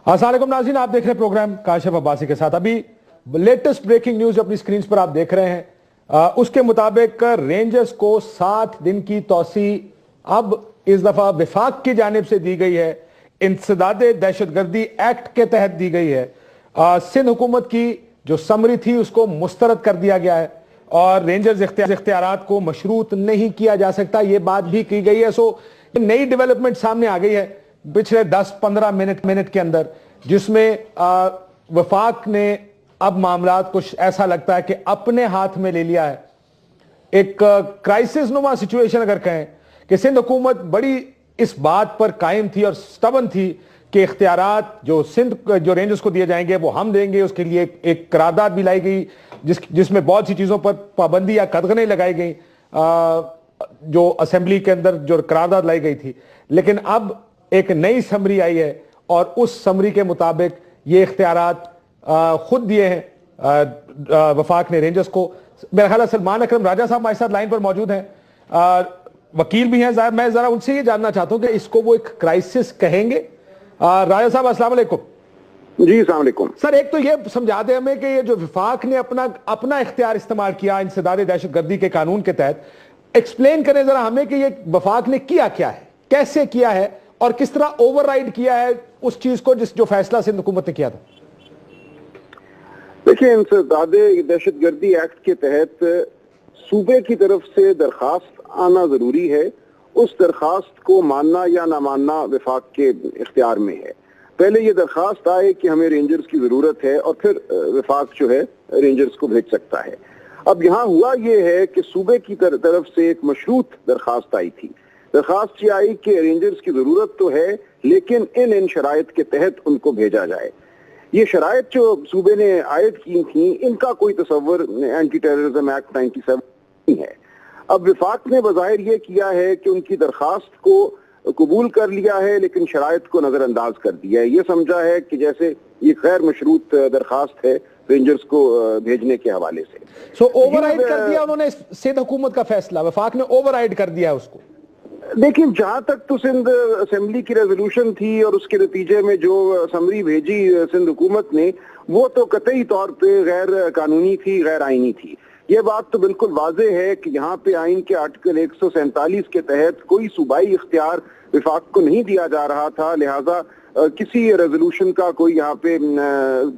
अस्सलाम वालेकुम नाज़रीन, आप देख रहे हैं प्रोग्राम काशिफ अब्बासी के साथ। अभी लेटेस्ट ब्रेकिंग न्यूज अपनी स्क्रीन पर आप देख रहे हैं। उसके मुताबिक रेंजर्स को 7 दिन की तौसी अब इस दफा विफाक की जानिब से दी गई है। इंसदादे दहशतगर्दी एक्ट के तहत दी गई है। सिंध हुकूमत की जो समरी थी उसको मुस्तरद कर दिया गया है और रेंजर्स इख्तियारात को मशरूत नहीं किया जा सकता, ये बात भी की गई है। सो नई डेवलपमेंट सामने आ गई है पिछले 10-15 मिनट के अंदर, जिसमें वफाक ने अब मामला कुछ ऐसा लगता है कि अपने हाथ में ले लिया है। एक क्राइसिस नुमा सिचुएशन अगर कहें कि सिंध हुकूमत बड़ी इस बात पर कायम थी और स्टबन थी कि इख्तियारात जो रेंजर्स को दिए जाएंगे वो हम देंगे। उसके लिए एक करारदाद भी लाई गई जिसमें बहुत सी चीजों पर पाबंदी या कदगनें लगाई गई, जो असेंबली के अंदर जो करारदाद लाई गई थी। लेकिन अब एक नई समरी आई है और उस समरी के मुताबिक ये इख्तियारात खुद दिए हैं वफाक ने रेंजर्स को। मेरा ख्याल है सलमान अकरम राजा साहब हमारे साथ लाइन पर मौजूद हैं, वकील भी हैं। मैं जरा उनसे ये जानना चाहता हूं कि इसको वो एक क्राइसिस कहेंगे। राजा साहब अस्सलाम वालेकुम। जी अस्सलाम वालेकुम। सर, एक तो ये समझा दें हमें कि ये जो वफाक ने अपना इख्तियार इस्तेमाल किया इंसदादे दहशतगर्दी के कानून के तहत, एक्सप्लेन करें जरा हमें कि ये वफाक ने किया क्या है, कैसे किया है और किस तरह ओवरराइड किया है उस चीज को जो फैसला सिंध हुकूमत ने किया था। देखिए, इंसदादे दहशतगर्दी एक्ट के तहत सूबे की तरफ से दरखास्त आना जरूरी है। उस दरखास्त को मानना या ना मानना वफाक के इख्तियार में है। पहले ये दरखास्त आए कि हमें रेंजर्स की जरूरत है और फिर वफाक जो है रेंजर्स को भेज सकता है। अब यहाँ हुआ ये है कि सूबे की तरफ से एक मशरूत दरखास्त आई थी। दरखास्त ये आई कि रेंजर्स की जरूरत तो है लेकिन इन शराइत के तहत उनको भेजा जाए। ये शराइत जो सूबे ने आयद की थी, इनका कोई तस्वर एंटी टेररिज्म एक्ट 97 नहीं है। अब वफाक ने बज़ाहिर ये किया है कि उनकी दरखास्त को कबूल कर लिया है लेकिन शराइत को नजरअंदाज कर दिया है। ये समझा है कि जैसे ये गैर मशरूत दरखास्त है रेंजर्स को भेजने के हवाले से। सो ओवरराइड कर दिया उन्होंने सिंध हुकूमत का फैसला, वफाक ने ओवरराइड कर दिया उसको। देखिए, जहां तक तो सिंध असेंबली की रेजोल्यूशन थी और उसके नतीजे में जो समरी भेजी सिंध हुकूमत ने, वो तो कतई तौर पे गैर कानूनी थी, गैर आईनी थी। ये बात तो बिल्कुल वाज़ेह है कि यहाँ पे आइन के आर्टिकल 147 के तहत कोई सूबाई इख्तियार वफाक को नहीं दिया जा रहा था, लिहाजा किसी रेजोल्यूशन का कोई यहाँ पे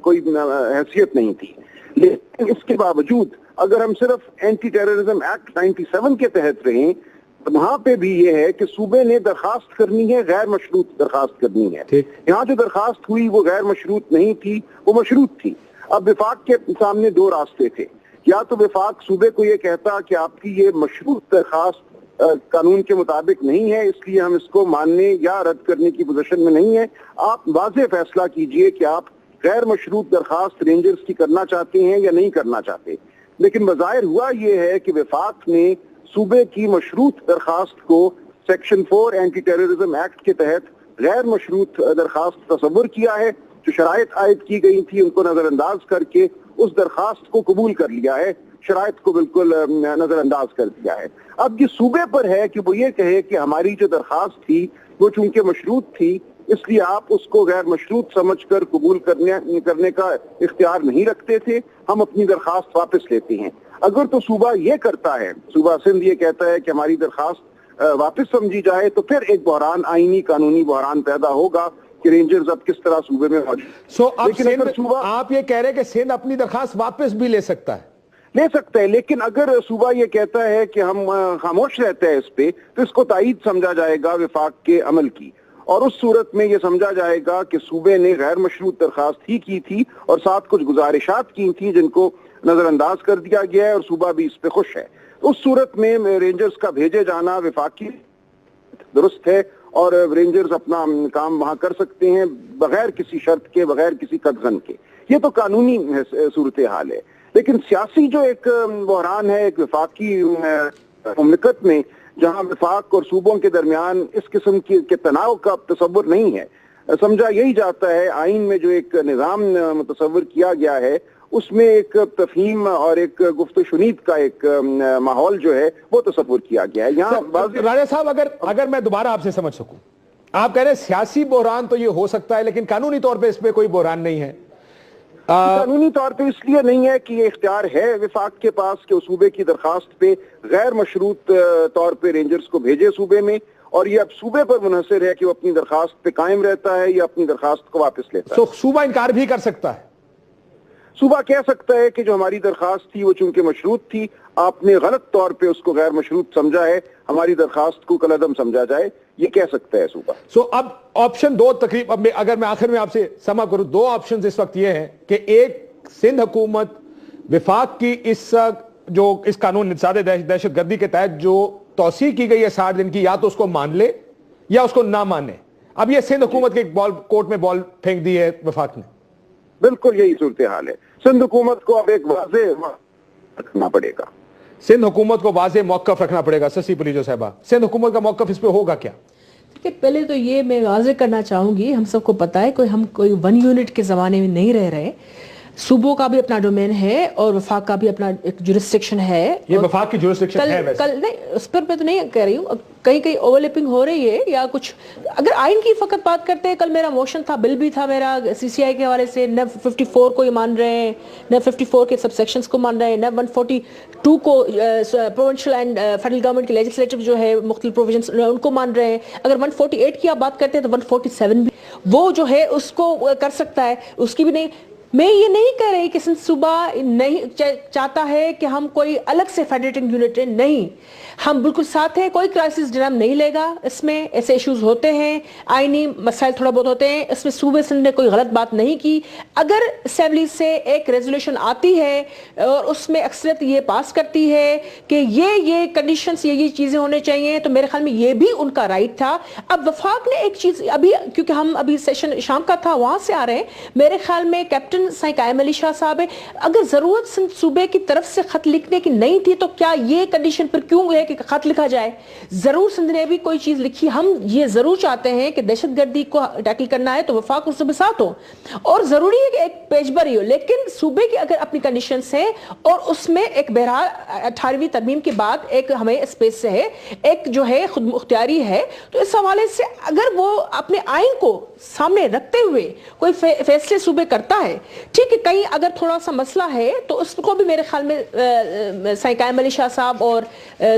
कोई हैसियत नहीं थी। लेकिन इसके बावजूद अगर हम सिर्फ एंटी टेररिज्म एक्ट 97 के तहत रहें तो वहां पे भी ये है कि सूबे ने दरखास्त करनी है, गैर मशरूत दरखास्त करनी है। यहाँ जो दरखास्त हुई वो गैर मशरूत नहीं थी, वो मशरूत थी। अब वफाक के सामने दो रास्ते थे। या तो वफाक सूबे को ये कहता कि आपकी ये मशरूत दरखास्त कानून के मुताबिक नहीं है, इसलिए हम इसको मानने या रद्द करने की पोजीशन में नहीं है। आप वाज़ेह फैसला कीजिए कि आप गैर मशरूत दरखास्त रेंजर्स की करना चाहते हैं या नहीं करना चाहते। लेकिन बज़ाहिर हुआ ये है कि वफाक ने सूबे की मशरूत दरखास्त को सेक्शन 4 एंटी टेररिज्म एक्ट के तहत गैर मशरूत दरखास्त तस्वर किया है। जो शराइत आयद की गई थी उनको नजरअंदाज करके उस दरखास्त को कबूल कर लिया है, शराइत को बिल्कुल नजरअंदाज कर दिया है। अब ये सूबे पर है कि वो ये कहे कि हमारी जो दरखास्त थी वो चूंकि मशरूत थी इसलिए आप उसको गैर मशरूत समझकर कबूल करने का इख्तियार नहीं रखते थे, हम अपनी दरखास्त वापस लेते हैं। अगर तो सूबा ये करता है, सूबा सिंध ये कहता है कि हमारी दरखास्त वापस समझी जाए, तो फिर एक बहरान, आईनी कानूनी बहरान पैदा होगा कि रेंजर्स अब किस तरह सूबे में मौजूद। लेकिन आप ये कह रहे हैं कि सिंध अपनी दरखास्त वापस भी ले सकता है, लेकिन अगर सूबा ये कहता है कि हम खामोश रहते हैं इस पे, तो इसको तायीद समझा जाएगा वफाक के अमल की, और उस सूरत में ये समझा जाएगा कि सूबे ने गैर मशरूत दरखास्त ही की थी और साथ कुछ गुजारिशात की थी जिनको नजरअंदाज कर दिया गया है और सूबा भी इस पे खुश है। उस सूरत में रेंजर्स का भेजे जाना वफाकी दुरुस्त है और रेंजर्स अपना काम वहां कर सकते हैं बगैर किसी शर्त के, बगैर किसी कदगन के। ये तो कानूनी सूरत हाल है। लेकिन सियासी जो एक बहरान है एक वफाकी मुमलिकत में, जहां वफाक और सूबों के दरमियान इस किस्म के तनाव का तस्वर नहीं है, समझा यही जाता है आइन में जो एक निज़ाम मुतस्वर किया गया है उसमें एक तफहीम और एक गुफ्त शुनीद का एक माहौल जो है वो तस्वर किया गया है। यहाँ राजा साहब, अगर मैं दोबारा आपसे समझ सकूं, آپ کہہ رہے ہیں سیاسی بحران تو یہ ہو سکتا ہے لیکن قانونی طور پہ اس پہ کوئی بحران نہیں ہے. قانونی طور پہ اس لیے نہیں ہے کہ یہ اختیار ہے وفاق کے پاس کہ صوبے کی درخواست پہ غیر مشروط طور پہ رینجرز کو بھیجے صوبے میں, اور یہ اب صوبے پر منحصر ہے کہ وہ اپنی درخواست پہ قائم رہتا ہے یا اپنی درخواست کو واپس لیتا ہے. صوبہ انکار بھی کر سکتا ہے. صوبہ کہہ سکتا ہے کہ جو ہماری درخواست تھی وہ چونکہ مشروط تھی, آپ نے غلط طور پہ اس کو غیر مشروط سمجھا ہے, ہماری درخواست کو کالعدم سمجھا جائے, یہ کہہ سکتا ہے صوبہ. اب آپشن دو تقریباً, اگر میں آخر میں آپ سے سما کروں, دو آپشنز اس وقت یہ ہیں کہ ایک سندھ حکومت وفاق کی اس قانون نژاد دہشت گردی کے تحت جو توسیع کی گئی ہے 60 دن کی, یا تو اس کو مان لے یا اس کو نہ مانے. اب یہ سندھ حکومت کے کورٹ میں بال پھینک دی ہے وفاق نے. بالکل یہی صورتحال ہے. سندھ حکومت کو اب ایک واضح رکھنا پڑے گا. سندھ حکومت کو واضح موقف رکھنا پڑے گا. سسی پولیجو صاحبہ, سندھ حکومت کا موقف اس پہ ہوگا کیا؟ پہلے تو یہ میں واضح کرنا چاہوں گی, ہم سب کو پتا ہے ہم کوئی 1 یونٹ کے زمانے میں نہیں رہ رہے. صوبوں کا بھی اپنا ڈومین ہے اور وفاق کا بھی اپنا ایک جورسڈکشن ہے. یہ وفاق کی جورسڈکشن ہے ویسے. نہیں, اس پر میں تو نہیں کہہ رہی ہوں, کہیں اوورلیپنگ ہو رہی ہے یا کچھ. اگر آئین کی فقط بات کرتے ہیں, کل میرا موشن تھا, بل بھی تھا میرا سی سی آئی کے حوالے سے, نہ 54 کو یہ مان رہے ہیں, نہ 54 کے سب سیکشنز کو مان رہے ہیں, نہ 142 کو پروونشل اینڈ فیڈرل گورنمنٹ کے لیجسلیٹو جو ہے مختلف پروویژنس ان کو مان رہے ہیں. اگر 148 کی آپ بات کرتے ہیں تو 147 بھی وہ جو ہے اس کو کر سکتا ہے, اس کی بھی نہیں. میں یہ نہیں کہہ رہی کہ سندھ صوبہ نہیں چاہتا ہے کہ ہم کوئی الگ سے فیڈریٹنگ یونٹ ہیں, نہیں, ہم بالکل ساتھ ہیں. کوئی کرائسس جناب نہیں لے گا, اس میں ایسے ایشوز ہوتے ہیں, آئینی مسائل تھوڑا بہت ہوتے ہیں, اس میں صوبے سندھ نے کوئی غلط بات نہیں کی. اگر اسمبلی سے ایک ریزولوشن آتی ہے اور اس میں اکثریت یہ پاس کرتی ہے کہ یہ کنڈیشنز یہ چیزیں ہونے چاہیے, تو میرے خیال میں یہ بھی ان کا رائٹ تھا. اب وفاق نے ایک چیز ابھی, کیونکہ ہم ابھی سیشن شام کا تھا وہاں سے آ رہے ہیں, میرے خیال میں کیپٹن سائیں قائم علی شاہ صاحب ہے, اگر ضرورت سندھ صوبے کی طرف سے خط لکھنے کی نہیں تھی تو کیا یہ کنڈیشن پر کیوں ہے کہ خط لکھا جائے؟ ضرور سندھ نے بھی کوئی چیز لکھی. ہم یہ ضرور چاہتے ہیں کہ دہشت گردی کو ٹیکل کرنا ہے تو وفاق اس کے ساتھ ہو, اور ضروری ہے کہ ایک پیج بری ہو, لیکن صوبے کی اگر اپنی کنڈیشنز ہیں اور اس میں ایک بہرحال 18ویں ترمیم کے بعد ایک ہمیں اسپیس سے ہے, ایک جو ہے خود مختاری ہے, تو اس حوالے سے اگر وہ اپنے آئین کو سامنے رکھتے ہوئے کوئی فیصلے صوبے کرتا ہے, ٹھیک ہے, کہیں اگر تھوڑا سا مسئلہ ہے تو اس کو بھی میرے خیال میں سائیں قائم علی شاہ صاحب اور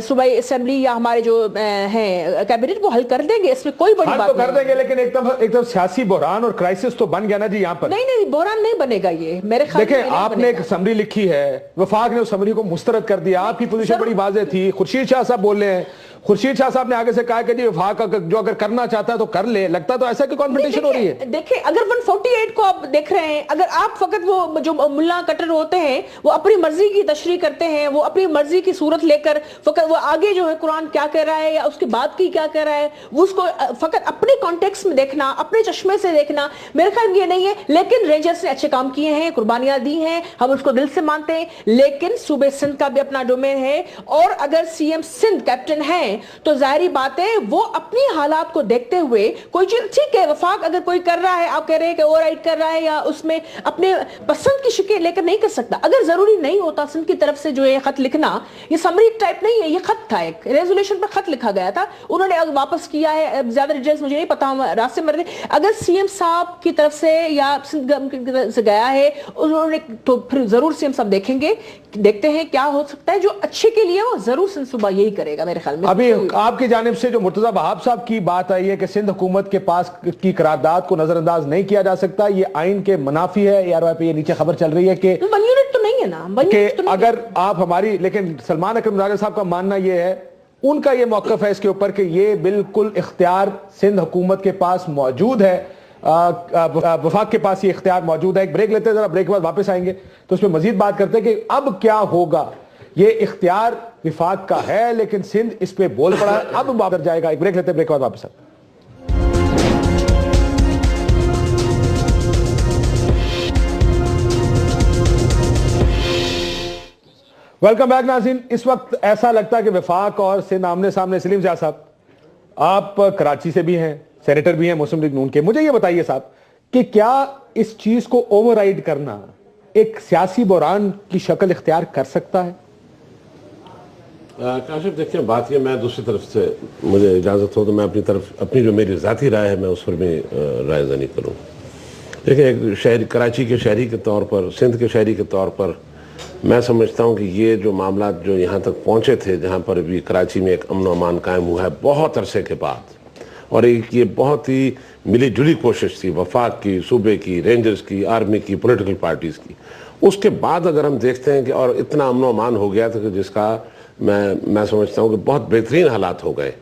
صوبائی اسمبلی یا ہمارے جو ہیں کیبنٹ وہ حل کر دیں گے, اس میں کوئی بڑی بات نہیں. کر دیں گے, لیکن ایک طرف سیاسی بحران اور کرائسس تو بن گیا نا جی یہاں پر. نہیں, بحران نہیں بنے گا یہ میرے خیال میں. دیکھیں, آپ نے ایک سمری لکھی ہے, وفاق نے اس سمری کو مسترد کر دیا, آپ کی پوزیشن بڑی واضح تھی. خورشید شاہ صاحب بول رہے ہیں, خورشید شاہ صاحب نے آگے سے کہا کہ جی وفاق جو اگر کرنا چاہتا ہے تو کر لے. لگتا تو ایسا کہ کانفرنٹیشن ہو رہی ہے. دیکھیں, اگر 148 کو آپ دیکھ رہے ہیں, اگر آپ فقط وہ جو ملا کٹر ہوتے ہیں وہ اپنی مرضی کی تشریح کرتے ہیں, وہ اپنی مرضی کی صورت لے کر فقط وہ آگے جو ہے قرآن کیا کہہ رہا ہے یا اس کے بعد کی کیا کہہ رہا ہے وہ اس کو فقط اپنے کانٹیکس میں دیکھنا, اپنے چشمے سے دیکھنا, میرے خیال یہ نہیں ہے. لیکن رینجرز نے اچھے کام کیے ہیں, قربانیاں دی ہیں, ہم اس کو دل سے مانتے ہیں, لیکن صوبے سندھ کا بھی اپنا ڈومین ہے, اور اگر سی ایم سندھ کیپٹن ہیں تو ظاہری بات ہے وہ اپنی حالات کو دیکھتے ہوئے کوئی چیز, ٹھیک ہے وفاق اگر کوئی کر رہا ہے, آپ کہہ رہے ہیں کہ اوور رائٹ کر رہا ہے یا اس میں اپنے پسند کی شکل لے کر نہیں کر سکتا. اگر ضروری نہیں ہوتا سندھ کی طرف سے جو یہ خط لکھنا, یہ سمری ٹائپ نہیں ہے, یہ خط تھا, ایک ریزولوشن پر خط لکھا گیا تھا, انہوں نے واپس کیا ہے, زیادہ ڈیٹیلز مجھے نہیں پتا, ہم راستے میں رہے. اگر سی ایم صاحب کی طرف سے یا سندھ گورنمنٹ کی طرف سے گیا ہے انہوں نے, تو پھر ضرور سی ایم صاحب دیکھیں گے, دیکھتے ہیں کیا ہو سکتا ہے جو اچھے کے لیے وہ ضرور سندھ صوبہ یہی کرے گا میرے خیال میں. ابھی آپ کی جانب سے جو مرتضی بہاب صاحب کی بات آئی ہے کہ سندھ حکومت کے پاس کی قرارداد کو نظر انداز نہیں کیا جا سکتا, یہ آئین کے منافی ہے. یار پہ یہ نیچے خبر چل رہی ہے کہ 1 یونٹ تو نہیں ہے نا, کہ اگر آپ ہماری, لیکن سلمان اکرم راجہ صاحب کا ماننا یہ ہے, ان کا یہ موقف ہے اس کے اوپر کہ یہ بالکل اختیار سندھ حکومت کے پاس موجود ہے, وفاق کے پاس یہ اختیار موجود ہے. ایک بریک لیتے ہیں, ذرا بریک کے بعد واپس آئیں گے تو اس میں مزید بات کرتے ہیں کہ اب کیا ہوگا. یہ اختیار وفاق کا ہے لیکن سندھ اس پہ بول پڑا ہے, اب واپس جائے گا. ایک بریک لیتے ہیں, بریک کے بعد واپس آئیں. ویلکم بیک ناظرین. اس وقت ایسا لگتا ہے کہ وفاق اور سندھ آمنے سامنے. سلیم زیاہ صاحب, آپ کراچی سے بھی ہیں, سینیٹر بھی ہیں مسلم لیگ نون کے, مجھے یہ بتائیے صاحب کہ کیا اس چیز کو اوور رائڈ کرنا ایک سیاسی بحران کی شکل اختیار کر سکتا ہے؟ काशिफ देखिए, बात ये, मैं दूसरी तरफ से मुझे इजाज़त हो तो मैं अपनी जो मेरी ज़ाती राय है मैं उस पर भी राय ज़नी करूँ। देखिए, एक शहरी, कराची के शहरी के तौर पर, सिंध के शहरी के तौर पर मैं समझता हूँ कि ये जो मामला जो यहाँ तक पहुँचे थे, जहाँ पर भी कराची में एक अमन अमान कायम हुआ है बहुत अरसे के बाद, और एक ये बहुत ही मिली जुली कोशिश थी वफाक की, सूबे की, रेंजर्स की, आर्मी की, पॉलिटिकल पार्टीज़ की, उसके बाद अगर हम देखते हैं कि और इतना अमन अमान हो गया था कि जिसका मैं समझता हूँ कि बहुत बेहतरीन हालात हो गए।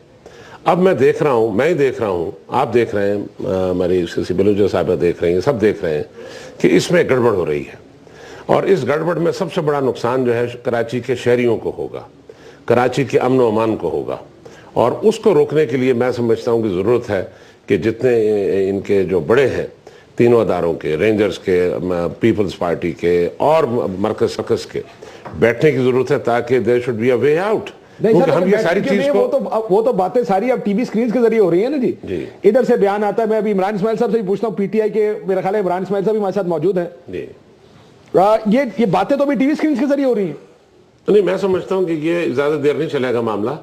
अब मैं देख रहा हूँ, मैं ही देख रहा हूँ, आप देख रहे हैं, हमारी सीसी बलूचा साहबा देख रही हैं, सब देख रहे हैं कि इसमें गड़बड़ हो रही है, और इस गड़बड़ में सबसे बड़ा नुकसान जो है कराची के शहरियों को होगा, कराची के अमन व अमान को होगा, और उसको रोकने के लिए मैं समझता हूँ कि ज़रूरत है कि जितने इनके जो बड़े हैं तीनों अदारों के, रेंजर्स के, पीपल्स पार्टी के और मरकज़ के, बैठने की ज़रूरत है ताकि there should be a way out. क्योंकि हम ये सारी चीज वो तो बातें सारी अब टीवी स्क्रीन के जरिए हो रही है ना जी। इधर से बयान आता है, मैं अभी इमरान इस्माइल साहब से भी पूछता हूँ, पीटीआई के मेरा ख्याल है इमरान इस्माइल साहब भी हमारे साथ मौजूद हैं जी। ये बातें तो भी टीवी स्क्रीन के जरिए हो रही हैं। नहीं, मैं समझता हूँ कि ये ज्यादा देर नहीं चलेगा मामला,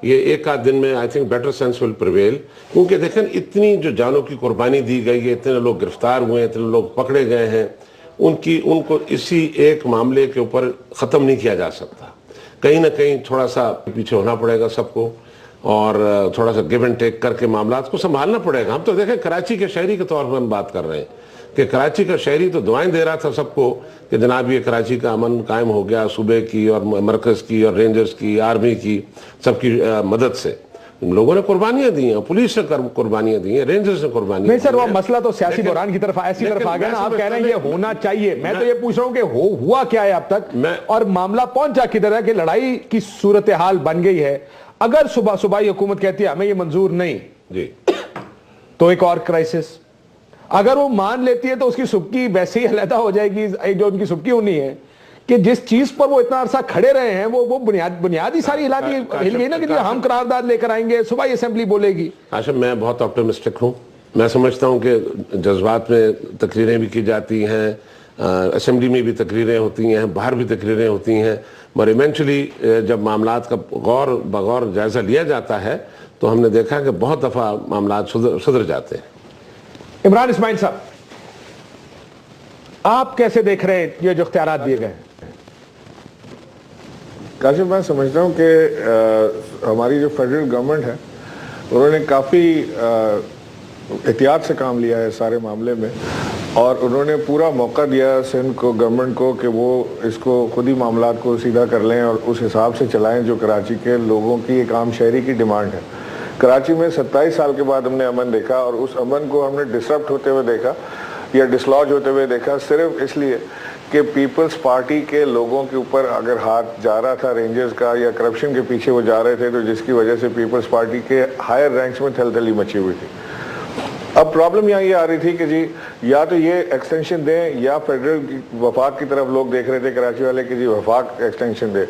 ये एक आध दिन में I think better sense will prevail. क्योंकि देखें, इतनी जो जानों की कुर्बानी दी गई है, इतने लोग गिरफ्तार हुए हैं, इतने लोग पकड़े गए हैं, उनको इसी एक मामले के ऊपर ख़त्म नहीं किया जा सकता। कहीं ना कहीं थोड़ा सा पीछे होना पड़ेगा सबको, और थोड़ा सा गिव एंड टेक करके मामला को संभालना पड़ेगा। हम तो देखें, कराची के शहरी के तौर पर हम बात कर रहे हैं कि कराची का शहरी तो दुआएं दे रहा था सबको कि जनाब ये कराची का अमन कायम हो गया, सूबे की और मरकज़ की और रेंजर्स की, आर्मी की, सबकी मदद से। लोगों ने कुर्बानियां दी हैं, पुलिस ने कुर्बानियां दी हैं, रेंजर्स ने कुर्बानियां। नहीं सर, वो मसला तो सियासी बहरान की तरफ ऐसी तरफ आ गया ना, आप कह रहे हैं ये होना चाहिए। मैं तो ये पूछ रहा हूं कि हुआ क्या है अब तक, और मामला पहुंचा किधर है कि लड़ाई की सूरत हाल बन गई है। अगर सूबाई हुकूमत कहती है हमें ये मंजूर नहीं जी, तो एक और क्राइसिस। अगर वो मान लेती है तो उसकी सुबकी वैसे ही अलहदा हो जाएगी, जो उनकी सुबकी होनी है कि जिस चीज पर वो इतना अरसा खड़े रहे हैं वो बुनियादी सारी हिल गई ना, कि हम करारदाद लेकर आएंगे, सुबह असेंबली बोलेगी। आशा, मैं बहुत ऑप्टिमिस्टिक हूँ। मैं समझता हूँ कि जज्बात में तकरीरें भी की जाती हैं, असेंबली में भी तकरीरें होती हैं, बाहर भी तकरीरें होती हैं, मगर इवेंचुअली जब मामलात का बगौर जायजा लिया जाता है तो हमने देखा कि बहुत दफा मामलात सुधर जाते हैं। इमरान इस्माइल साहब, आप कैसे देख रहे हैं ये जो इख्तियारात दिए गए? काशिफ, मैं समझता हूँ कि हमारी जो फेडरल गवर्नमेंट है उन्होंने काफ़ी एहतियात से काम लिया है सारे मामले में, और उन्होंने पूरा मौका दिया सिंध को, गवर्नमेंट को, कि वो इसको खुद ही मामलात को सीधा कर लें और उस हिसाब से चलाएं जो कराची के लोगों की, एक आम शहरी की डिमांड है। कराची में 27 साल के बाद हमने अमन देखा, और उस अमन को हमने डिसरप्ट होते हुए देखा या डिसलॉज होते हुए देखा सिर्फ इसलिए कि पीपल्स पार्टी के लोगों के ऊपर अगर हाथ जा रहा था रेंजर्स का, या करप्शन के पीछे वो जा रहे थे, तो जिसकी वजह से पीपल्स पार्टी के हायर रैंक्स में थलथली मची हुई थी। अब प्रॉब्लम यहाँ ये आ रही थी कि जी या तो ये एक्सटेंशन दें, या फेडरल वफाक की तरफ लोग देख रहे थे कराची वाले कि जी वफाक एक्सटेंशन दे।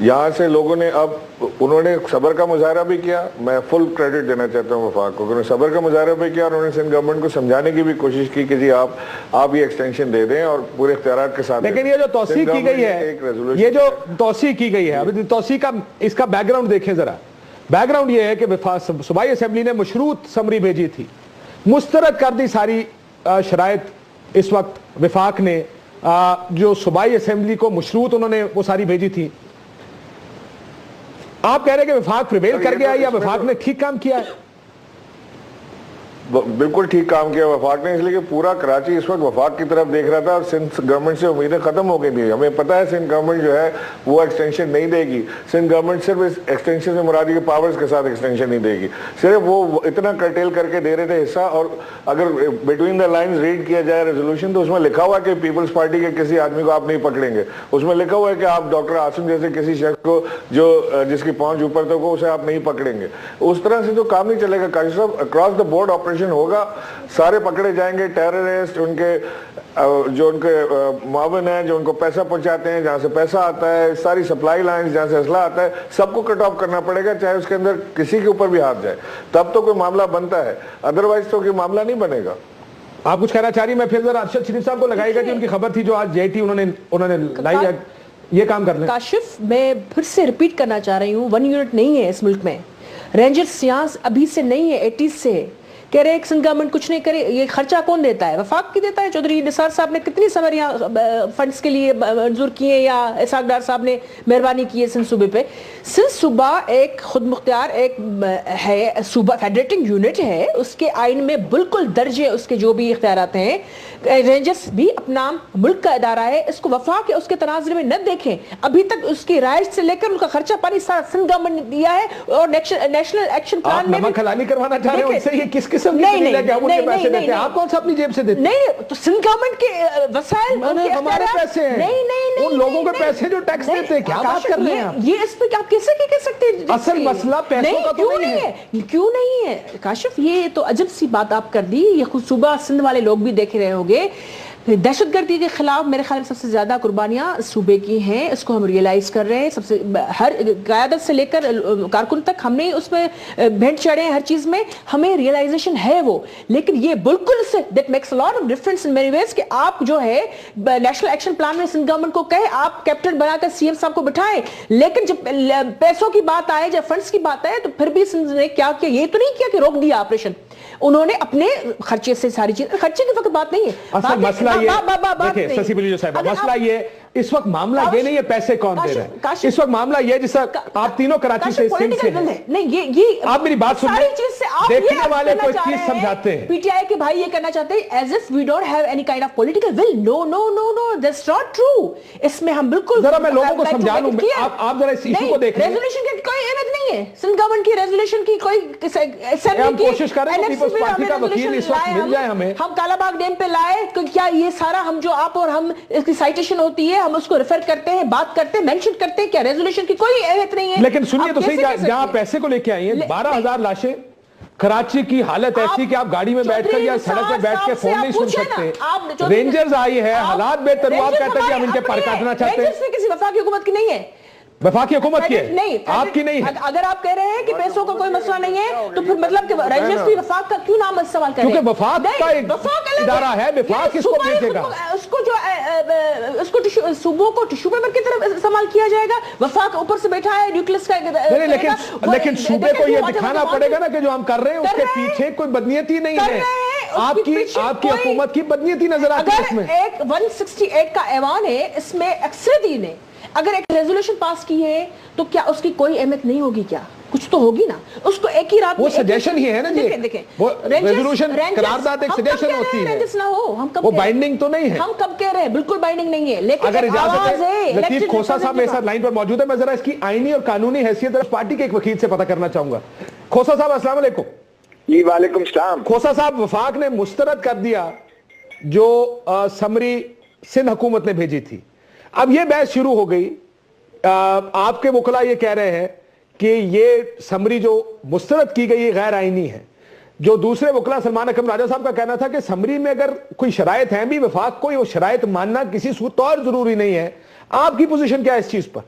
यहाँ से लोगों ने, अब उन्होंने सब्र का मुजाहरा भी किया, मैं फुल क्रेडिट देना चाहता हूँ वफाक को, उन्होंने सब्र का मुजाहरा भी किया, और उन्होंने सिंध गवर्नमेंट को समझाने की भी कोशिश की कि जी आप ये एक्सटेंशन दे दें और पूरे इख्तियारात के साथ। लेकिन ये जो तौसीक की गई है, ये जो तौसीक की गई है, अभी तौसीक का इसका बैकग्राउंड देखें जरा। बैकग्राउंड ये है कि सूबाई असेंबली ने मशरूत समरी भेजी थी, मुस्तरद कर दी सारी शराइत। इस वक्त विफाक ने जो सूबाई असेंबली को मशरूत उन्होंने वो सारी भेजी थी। आप कह रहे हैं कि विफाक प्रिवेल कर गया, या विफाक ने ठीक काम किया है? बिल्कुल ठीक काम किया वफाक ने, इसलिए कि पूरा कराची इस वक्त वफाक की तरफ देख रहा था, और सिंध गवर्नमेंट से उम्मीदें खत्म हो गई थी। हमें पता है सिंध गवर्नमेंट जो है वो एक्सटेंशन नहीं देगी। सिंध गवर्नमेंट सिर्फ इस एक्सटेंशन से मुरादी के पावर्स के साथ एक्सटेंशन नहीं देगी, सिर्फ वो इतना कर्टेल करके दे रहे थे हिस्सा। और अगर बिटवीन द लाइन्स रीड किया जाए रेजोल्यूशन, तो उसमें लिखा हुआ है कि पीपल्स पार्टी के किसी आदमी को आप नहीं पकड़ेंगे। उसमें लिखा हुआ है कि आप डॉक्टर आसिम जैसे किसी शख्स को जो जिसकी पहुंच ऊपर तक हो, उसे आप नहीं पकड़ेंगे। उस तरह से तो काम नहीं चलेगा काशी साहब। अक्रॉस द बोर्ड ऑपरेशन होगा, सारे पकड़े जाएंगे, टेररिस्ट, उनके जो उनके मुआविन हैं, जो उनको पैसा पहुंचाते हैं, जहां से पैसा आता है, सारी सप्लाई लाइंस जहां से असला आता है, सबको कट ऑफ करना पड़ेगा, चाहे उसके अंदर किसी के ऊपर भी हाथ जाए, तब तो कोई मामला बनता है, अदरवाइज तो कोई मामला नहीं बनेगा। आप कुछ कहना चाह रही? मैं फिर जरा अरशद शरीफ साहब को लगाएगा कि उनकी खबर थी जो आज जेटी उन्होंने लाई है یہ کام کر لیں. کاشف میں پھر سے ریپیٹ کرنا چاہ رہی ہوں, 1 یونٹ نہیں ہے اس ملک میں, رینجر سیاس ابھی سے نہیں ہے, 80s سے ہے. کہہ رہے ہیں کہ سندھ گورنمنٹ کچھ نہیں کرے, یہ خرچہ کون دیتا ہے؟ وفاق کی دیتا ہے. چودھری نثار صاحب نے کتنی سمریاں فنڈز کے لیے منظور کیے, یا اسحاق ڈار صاحب نے مہربانی کی ہے سندھ صوبے پہ. سندھ صوبہ ایک خود مختار ایک ہے صوبہ, فیڈریٹنگ یونٹ ہے, اس کے آئین میں بالکل درج ہے اس کے جو بھی اختیارات ہیں. رینجرز بھی اپنا ملک کا ادارہ ہے, اس کو وفاق اس کے تناظر میں نہ دیکھیں. ابھی تک اس کی رائج سے لے کر ان کا خرچہ پانی سارا سندھ گورنمنٹ نے دیا ہے, اور نیشنل ایکشن پلان میں نمک حلالی کروانا چاہ رہے ہیں ان سے, یہ کس قسم کی دلیل ہے کہ ہم ان کے پیسے دیتے ہیں؟ آپ کون سا اپنی جیب سے دیتے ہیں؟ نہیں, تو سندھ گورنمنٹ کے وسائل ہمارے پیسے ہیں, ان لوگوں کے پیسے جو ٹیکس دیتے ہیں. کیا بات کر رہے ہیں آپ؟ یہ اس پہ آپ کیسے کہہ سکتے ہیں؟ اصل مسئلہ پیسوں کا تو نہیں ہے. کیوں نہیں ہے کاشف؟ یہ تو عجب سی بات آپ کر دی. یہ خود صوبہ سندھ والے لوگ بھی دیکھ رہے ہوں گے. دہشت گردی کے خلاف میرے خیال میں سب سے زیادہ قربانیاں صوبے کی ہیں, اس کو ہم ریئلائز کر رہے ہیں. سب سے ہر قیادت سے لے کر کارکن تک ہم نے اس میں بھینٹ چڑھے ہیں, ہر چیز میں ہمیں ریئلائزیشن ہے وہ. لیکن یہ بالکل سے that makes a lot of difference in many ways کہ آپ جو ہے نیشنل ایکشن پلان میں سندھ گورنمنٹ کو کہے آپ کیپٹن بنا کر سی ایم صاحب کو بٹھائیں, لیکن جب پیسوں کی بات آئے, جب فنڈز کی بات آئے, تو پھر بھی سندھ نے کیا کیا؟ یہ تو نہیں کیا کہ روک دیا آپریشن. انہوں نے اپنے خرچے سے ساری چیز, خرچے کی وقت بات نہیں ہے. اصل مسئلہ یہ دیکھیں سسی بلیجو صاحبہ, مسئلہ یہ اس وقت معاملہ یہ نہیں ہے پیسے کون دے رہے ہیں, اس وقت معاملہ یہ جس آپ تینوں کراچی سے سندھ سے ہیں. نہیں یہ آپ میری بات سنیں, دیکھنے والے کو ایک چیز سمجھاتے ہیں. پی ٹی آئی کے بھائی یہ کرنا چاہتے ہیں as if we don't have any kind of political will. No no no no, that's not true. اس میں ہم بالکل, ذرا میں لوگوں کو سمجھا لوں, آپ ذرا اس ایشو کو دیکھ لیں. ریزولوشن کی کوئی اہمیت نہیں ہے, سندھ گورنمنٹ کی ریزولوشن کی کوئی, ہم کوشش کر رہے ہیں پیپلز پارٹی کا وکیل اس وقت مل جائے ہمیں. ہم کالا باغ ڈیم پہ لائے, کیا یہ سارا ہم جو آپ اور ہم اس کی سائٹیشن ہوتی ہے ہم اس کو ریفر کرتے ہیں, بات کرتے ہیں, مینشن کرتے ہیں, کیا ریزولوشن کی کوئی اہمیت نہیں ہے؟ لیکن سنیے تو صحیح, جہاں پیسے کو لے کے آئی ہیں 12,000 لاشیں, کراچی کی حالت ایسی کہ آپ گاڑی میں بیٹھ کر یا سڑک پہ بیٹھ کے فون نہیں سن سکتے. رینجرز آئی ہے, حالات بہتر ہوا, آپ کہتے ہیں کہ ہم ان کے پر کاٹنا چاہتے ہیں. رینجرز کسی وفاقی حکومت کی نہیں ہے, وفاقی حکومت کی ہے, آپ کی نہیں ہے. اگر آپ کہہ رہے ہیں کہ پیسوں کا کوئی مسئلہ نہیں ہے تو پھر مطلب کہ رینجرز بھی وفاق کا کیوں نام استعمال کر رہے ہیں؟ کیونکہ وفاق کا ایک ادارہ ہے, وفاق کس کو بھیجے گا؟ اس کو جو اس کو صوبوں کو ٹشو پیپر کی طرف استعمال کیا جائے گا. وفاق اوپر سے بیٹھا ہے نیوکلس کا, لیکن صوبے کو یہ دکھانا پڑے گا نا کہ جو ہم کر رہے ہیں اس کے پیچھے کوئی بدنیتی نہیں ہے. آپ کی حکومت کی بدنیتی نظر آتی ہے اس میں. ایک 168 کا ایوان ہے, اس میں اکثریتی نے اگر ایک ریزولوشن پاس کی ہے تو کیا اس کی کوئی اہمیت نہیں ہوگی؟ کیا کچھ تو ہوگی نا. اس کو ایک ہی رات وہ سجیشن ہی ہے نا جی, وہ ریزولوشن قرارداد ایک سجیشن ہوتی ہے, وہ بائنڈنگ تو نہیں ہے. ہم کب کہہ رہے ہیں بالکل بائنڈنگ نہیں ہے, لیکن اگر اجازت ہے لطیف کھوسا صاحب میرے ساتھ لائن پر موجود ہے, میں ذرا اس کی آئینی اور قانونی حیثیت پارٹی کے ایک وکیل سے پتہ کرنا چاہوں گا. کھوسا صاحب السلام علیکم. جی وعلیکم السلام. کھوسا صاحب, وفاق نے مسترد کر دیا جو سمری سندھ حکومت نے بھیجی تھی. اب یہ بحث شروع ہو گئی, آپ کے وکلا یہ کہہ رہے ہیں کہ یہ سمری جو مسترد کی گئی یہ غیر آئینی ہے. جو دوسرے وکلا سلمان اکرم راجہ صاحب کا کہنا تھا کہ سمری میں اگر کوئی شرائط ہیں بھی, وفاق کو وہ شرائط ماننا کسی صورت اور ضروری نہیں ہے. آپ کی پوزیشن کیا ہے اس چیز پر؟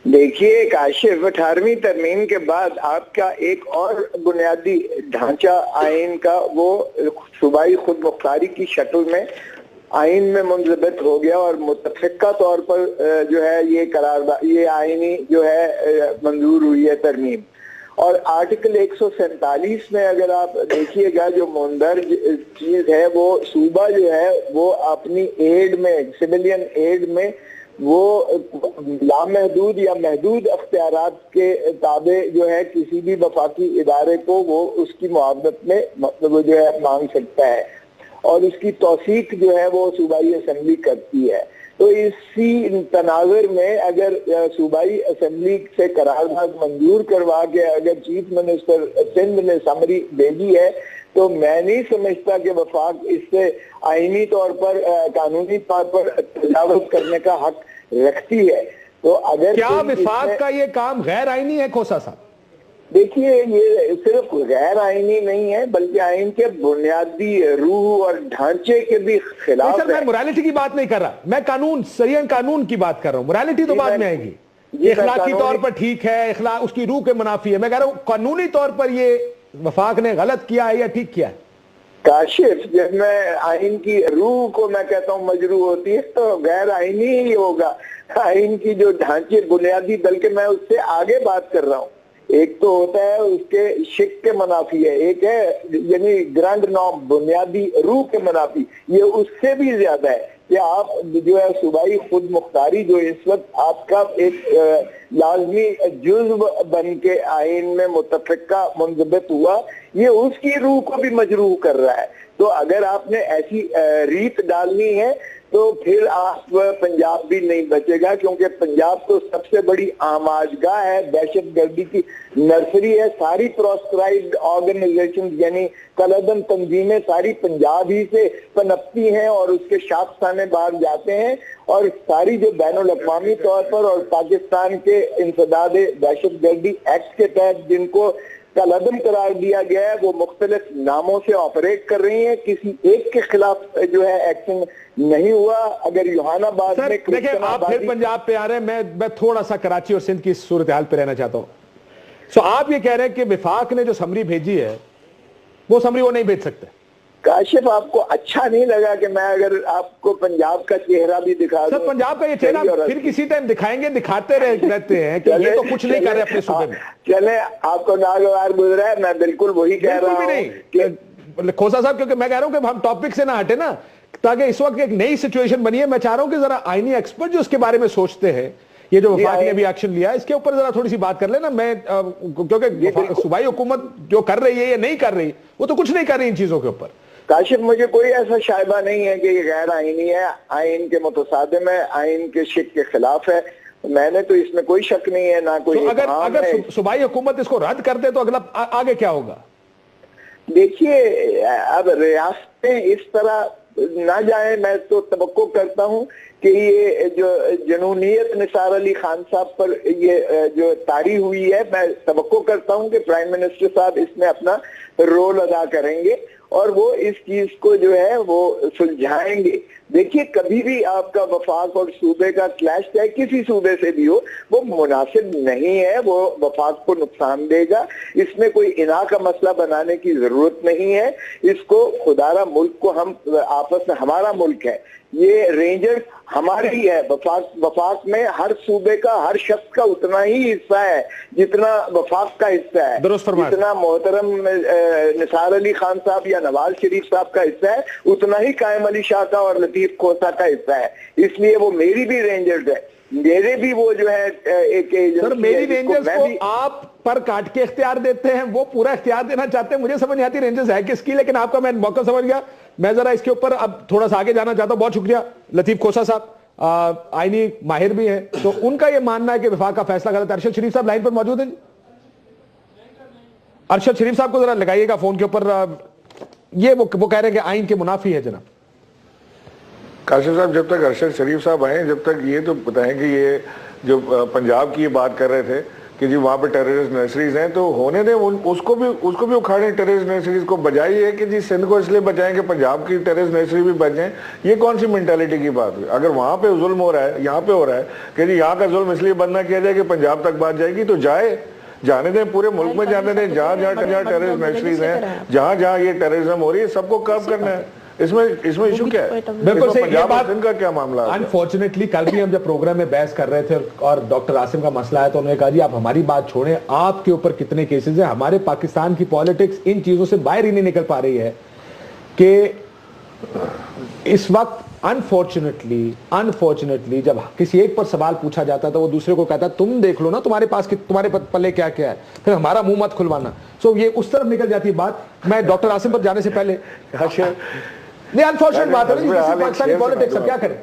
دیکھیے کاشف, 18ویں ترمیم کے بعد آپ کا ایک اور بنیادی ڈھانچہ آئین کا وہ صوبائی خود مختاری کی شکل میں آئین میں منضبط ہو گیا, اور متفقہ طور پر جو ہے یہ قرارداد, یہ آئینی جو ہے منظور ہوئی ہے ترمیم. اور آرٹیکل 147 میں اگر آپ دیکھیے گا جو مندرج چیز ہے, وہ صوبہ جو ہے وہ اپنی ایڈ میں, سویلین ایڈ میں, وہ لامحدود یا محدود اختیارات کے تابع جو ہے کسی بھی وفاقی ادارے کو وہ اس کی معاونت میں وہ جو ہے مانگ سکتا ہے, اور اس کی توثیق جو ہے وہ صوبائی اسمبلی کرتی ہے. تو اسی تناظر میں اگر صوبائی اسمبلی سے قرارداد منظور کروا کے اگر چیف منسٹر سندھ نے سمری بھیجی ہے, تو میں نہیں سمجھتا کہ وفاق اس سے آئینی طور پر, قانونی طور پر تجاوز کرنے کا حق رکھتی ہے. تو اگر کیا وفاق کا یہ کام غیر آئینی ہے کھوسا صاحب؟ دیکھیے یہ صرف غیر آئینی نہیں ہے بلکہ آئین کے بنیادی روح اور ڈھانچے کے بھی خلاف ہے. میں موریلٹی کی بات نہیں کر رہا, میں قانون, سریعن قانون کی بات کر رہا ہوں. موریلٹی تو بعد میں آئے گی. اخلاقی طور پر ٹھیک ہے, اخلاق اس کی روح کے منافی ہے. میں کہہ رہا ہوں قانونی طور پر یہ وفاق نے غلط کیا ہے یا ٹھیک کیا ہے؟ کاشف, جب میں آئین کی روح کو میں کہتا ہوں مجروح ہوتی ہے تو غیر آئینی ہی ہوگا. आइन की जो ढांचे बुनियादी, बल्कि मैं उससे आगे बात कर रहा हूँ। एक तो होता है उसके शिक के मनाफी है, एक है यानी ग्रैंड नॉर्म बुनियादी रूह के मनाफी, ये उससे भी ज्यादा है कि आप जो है सूबाई खुद मुख्तारी जो इस वक्त आपका एक लाजमी जुज़्व बन के आइन में मुतफ़िका मुंज़बित हुआ, ये उसकी रूह को भी मजरूह कर रहा है। तो अगर आपने ऐसी रीत डालनी है तो फिर आप पंजाब भी नहीं बचेगा, क्योंकि पंजाब तो सबसे बड़ी आमाजगाह है, दहशत गर्दी की नर्सरी है। सारी प्रोस्क्राइब्ड ऑर्गेनाइजेशन यानी कलदम तंजीमें सारी पंजाब ही से पनपती हैं और उसके शाखसाने बाहर जाते हैं, और सारी जो बैनुल अक़वामी तौर पर और पाकिस्तान के इंसदाद दहशत गर्दी एक्ट के तहत जिनको कलदम करार दिया गया है, वो मुख्तलिफ नामों से ऑपरेट कर रही हैं। किसी एक के खिलाफ जो है एक्शन नहीं हुआ। अगर यूहानाबाद में देखिए, आप फिर पंजाब पे आ रहे हैं, मैं थोड़ा सा कराची और सिंध की सूरत हाल पे रहना चाहता हूं। सो आप ये कह रहे हैं कि विफाक ने जो समरी भेजी है वो समरी वो नहीं भेज सकते। काशिफ, आपको अच्छा नहीं लगा कि मैं अगर आपको पंजाब का चेहरा भी दिखा दूं? सर, पंजाब का ये चेहरा फिर किसी टाइम दिखाएंगे, दिखाते रहते हैं कि ये तो कुछ नहीं कर रहे अपने सूबे में। चले, आपको नागवार गुजरा है, मैं बिल्कुल वही कह रहा हूँ खोसा साहब, क्योंकि मैं कह रहा हूं कि हम टॉपिक से ना हटे ना, ताकि इस वक्त एक नई सिचुएशन बनी है। मैं चाह रहा हूं कि जरा आईनी एक्सपर्ट जो उसके बारे में सोचते हैं, ये जो वफाक ने भी एक्शन लिया है, इसके ऊपर जरा थोड़ी सी बात कर लेना। मैं क्योंकि सूबाई हुकूमत जो कर रही है या नहीं कर रही, वो तो कुछ नहीं कर रही इन चीजों के ऊपर। काशिफ, मुझे कोई ऐसा शायबा नहीं है कि ये गैर आईनी है, आइन के मुतसादिम है, आइन के शिक के खिलाफ है। मैंने तो इसमें कोई शक नहीं है, ना कोई। तो अगर सूबाई हुकूमत इसको रद्द कर दे तो अगला आगे क्या होगा? देखिए, अब रियासतें इस तरह ना जाए, मैं तो तवक्को करता हूं कि ये जो जनूनियत निसार अली खान साहब पर ये जो तारी हुई है, मैं तवक्को करता हूं कि प्राइम मिनिस्टर साहब इसमें अपना रोल अदा करेंगे और वो इस चीज को जो है वो सुलझाएंगे। देखिए, कभी भी आपका वफाक और सूबे का क्लैश, चाहे किसी सूबे से भी हो, वो मुनासिब नहीं है, वो वफाक को नुकसान देगा। इसमें कोई इना का मसला बनाने की जरूरत नहीं है। इसको खुदारा मुल्क को हम आपस में, हमारा मुल्क है, ये रेंजर्स हमारे ही है। वफाक में हर सूबे का, हर शख्स का उतना ही हिस्सा है जितना वफाक का हिस्सा है। जितना मोहतरम निसार अली खान साहब या नवाज शरीफ साहब का हिस्सा है, उतना ही कायम अली शाह का और लतीफ खोसा का हिस्सा है। इसलिए वो मेरी भी रेंजर्स है, मेरे भी वो जो है एक सर, मेरी रेंजर्स को आप पर काट के इख्तियार देते हैं, वो पूरा इख्तियार देना चाहते हैं। मुझे समझ नहीं आती रेंजर्स है किसकी, लेकिन आपका मैं मौका समझ गया। मैं जरा इसके ऊपर अब थोड़ा सा आगे जाना चाहता हूं। बहुत शुक्रिया लतीफ खोसा साहब, आईनी माहिर भी हैं, तो उनका ये मानना है कि विफाक का फैसला गलत है। अरशद शरीफ साहब लाइन पर मौजूद हैं। अरशद शरीफ साहब को जरा लगाइएगा फोन के ऊपर। ये वो कह रहे हैं कि आइन के मुनाफी है जनाब। काशिफ साहब, जब तक अरशद शरीफ साहब आए, जब तक ये तो बताएं कि ये जो पंजाब की ये बात कर रहे थे कि जी वहाँ पे टेररिस्ट नर्सरीज हैं, तो होने दें, उसको भी उखाड़ें टेररिस्ट नर्सरीज को। बजाय ये कि जी सिंध को इसलिए बचाएं कि पंजाब की टेररिस्ट नर्सरी भी बच जाए। ये कौन सी मेंटालिटी की बात हुई? अगर वहाँ पे जुल्म हो रहा है, यहाँ पे हो रहा है कि जी यहाँ का जुल्म इसलिए बंद ना किया जाए कि पंजाब तक बात जाएगी, तो जाने दें, पूरे मुल्क में जाने दें। जहाँ टेररिस्ट नर्सरीज हैं, जहाँ ये टेररिज्म हो रही है, सबको कब करना है। इसमें इशू क्या है? बिल्कुल सही, ये बात इनका क्या मामला है? अनफॉर्चुनेटली कल भी हम जब प्रोग्राम में बहस कर रहे थे और डॉक्टर आसिम का मसला है, तो उन्होंने कहा जी आप हमारी बात छोड़ें, आपके ऊपर कितने केसेस है। हमारे पाकिस्तान की पॉलिटिक्स इन चीजों से बाहर ही नहीं निकल पा रही है कि इस वक्त अनफॉर्चुनेटली जब किसी एक पर सवाल पूछा जाता है तो वो दूसरे को कहता है तुम देख लो ना तुम्हारे पल्ले क्या क्या है, फिर हमारा मुंह मत खुलवाना। सो ये उस तरफ निकल जाती है बात। मैं डॉक्टर आसिम पर जाने से पहले, नहीं अनफॉर्चुनेट बात है पाकिस्तानी पॉलिटिक्स, अब क्या करें।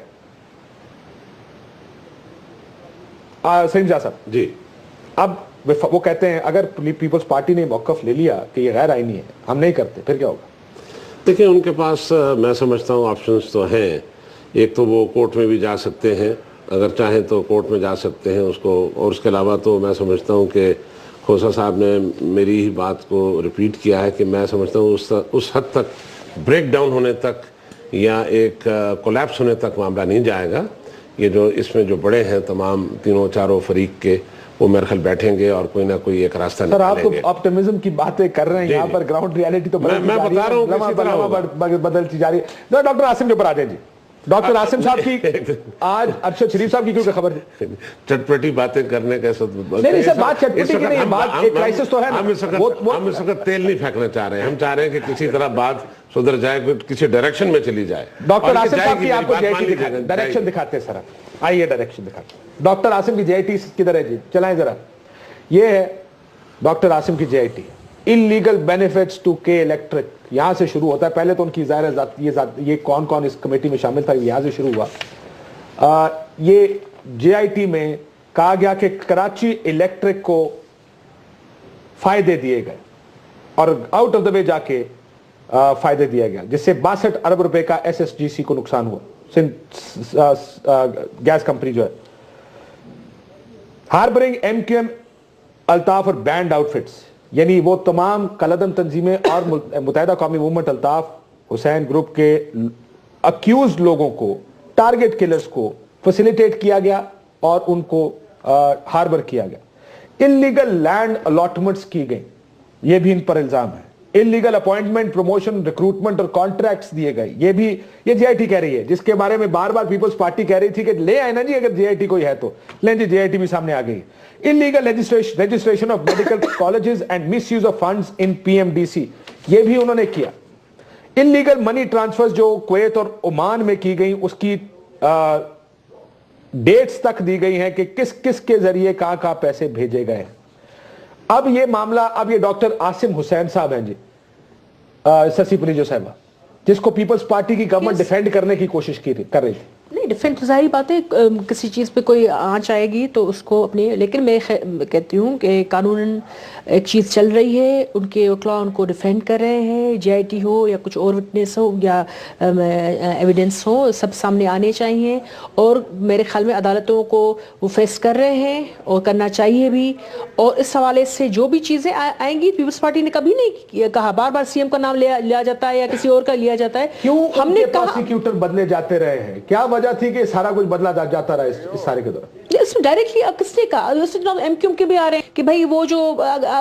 सलीम साहब जी, अब वो कहते हैं अगर पीपल्स पार्टी ने मौकफ ले लिया कि ये गैर आईनी है, हम नहीं करते, फिर क्या होगा? देखिए, उनके पास मैं समझता हूँ ऑप्शंस तो हैं। एक तो वो कोर्ट में भी जा सकते हैं, अगर चाहें तो कोर्ट में जा सकते हैं उसको। और उसके अलावा तो मैं समझता हूँ कि खोसा साहब ने मेरी ही बात को रिपीट किया है कि मैं समझता हूँ उस हद तक ब्रेक डाउन होने तक या एक कोलैप्स होने तक मामला नहीं जाएगा। ये जो इसमें जो बड़े हैं तमाम तीनों चारों फरीक के, वो मेरे ख्याल बैठेंगे और कोई ना कोई एक रास्ता निकालेंगे। सर, आप तो ऑप्टिमिज्म की बातें कर रहे हैं, यहाँ पर ग्राउंड रियलिटी तो मैं बता रहा हूँ बदलती जा रही है। डॉक्टर आसिम के ऊपर आ जाए जी। ڈاکٹر عاصم صاحب کی آج ارشد شریف صاحب کی کیوں خبر ہے؟ چٹپٹی باتیں کرنے کا نہیں سر، بات چٹپٹی کی نہیں، بات ایک کرائسس تو ہے نا. ہم اس وقت تیل نہیں پھینکنا چاہ رہے ہیں، ہم چاہ رہے ہیں کہ کسی طرح بات سدھر جائے، کسی ڈائریکشن میں چلی جائے. ڈاکٹر عاصم صاحب کی آپ کو جے آئی ٹی دکھاتے ہیں، ڈائریکشن دکھاتے ہیں سر، آئیے ڈائریکشن دکھاتے ہیں. ڈاکٹر عاصم کی جے آئی ٹی کدھر ہے جی؟ چلائیں ذرا. یہ ہے ڈاکٹر عاصم کی J I T, illegal benefits to K Electric. یہاں سے شروع ہوتا ہے. پہلے تو ان کی ظاہر یہ کون کون اس کمیٹی میں شامل تھا یہاں سے شروع ہوا. یہ جے آئی ٹی میں کہا گیا کہ کراچی الیکٹرک کو فائدے دیے گئے اور آؤٹ آف دا وے جا کے فائدے دیا گیا، جس سے 62 ارب روپے کا ایس ایس جی سی کو نقصان ہوا. گیس کمپنی جو ہے harbouring M Q M Altaf اور بینڈ آؤٹ فٹس، یعنی وہ تمام کالعدم تنظیمیں اور متحدہ قومی موومنٹ الطاف حسین گروپ کے اکیوزڈ لوگوں کو، ٹارگٹ کلرز کو فیسیلیٹیٹ کیا گیا اور ان کو ہاربر کیا گیا. انلیگل لینڈ الاٹمنٹس کی گئی، یہ بھی ان پر الزام ہے. انلیگل اپوائنٹمنٹ، پروموشن، ریکروٹمنٹ اور کانٹریکٹس دیے گئے، یہ بھی یہ جے آئی ٹی کہہ رہی ہے، جس کے بارے میں بار بار پیپلز پارٹی کہہ رہی تھی کہ لے آئے نا جی اگر جے آئی ٹی کوئی ہے تو. لیں جی جے آئی ٹی بھی سامنے آ گئی. Illegal registration of medical colleges and misuse of funds in P M D C, یہ بھی انہوں نے کیا. انلیگل منی ٹرانسفرز جو کویت اور عمان میں کی گئی، اس کی ڈیٹس تک دی گئی ہیں کہ کس کس کے ذریعے کہاں کہاں پیسے بھیجے گئے. اب یہ معاملہ، اب یہ ڈاکٹر عاصم حسین صاحب ہیں جی، سسی پولیجو صاحبہ، جس کو پیپلز پارٹی کی گورنمنٹ ڈیفینڈ کرنے کی کوشش کر رہی تھی. نہیں ڈیفینڈ تو ظاہری بات ہے، کسی چیز پہ کوئی آنچ آئے گی تو اس کو اپنی، لیکن میں کہتی ہوں کہ قانون ایک چیز چل رہی ہے، ان کے وکلاء ان کو ڈیفینڈ کر رہے ہیں، جے آئی ٹی ہو یا کچھ اور وٹنس ہو یا ایویڈنس ہو، سب سامنے آنے چاہیے. اور میرے خیال میں عدالتوں کو وہ فیس کر رہے ہیں اور کرنا چاہیے بھی. اور اس حوالے سے جو بھی چیزیں آئیں گی، پیپلز پارٹی نے کبھی نہیں کہا، بار بار سی ایم کا نام لیا جاتا ہے یا کسی اور کا لیا جاتا ہے. کیوں ہم نے پروسیکیوٹر بدلے جاتے رہے ہیں؟ کیا وجہ تھی کہ سارا کچھ بدلا جاتا رہا اس سارے کے دوران؟ اس میں ڈائریکٹلی کس نے کہا؟ جناب ایم کیو ایم کے بھی آ رہے ہیں کہ بھائی وہ جو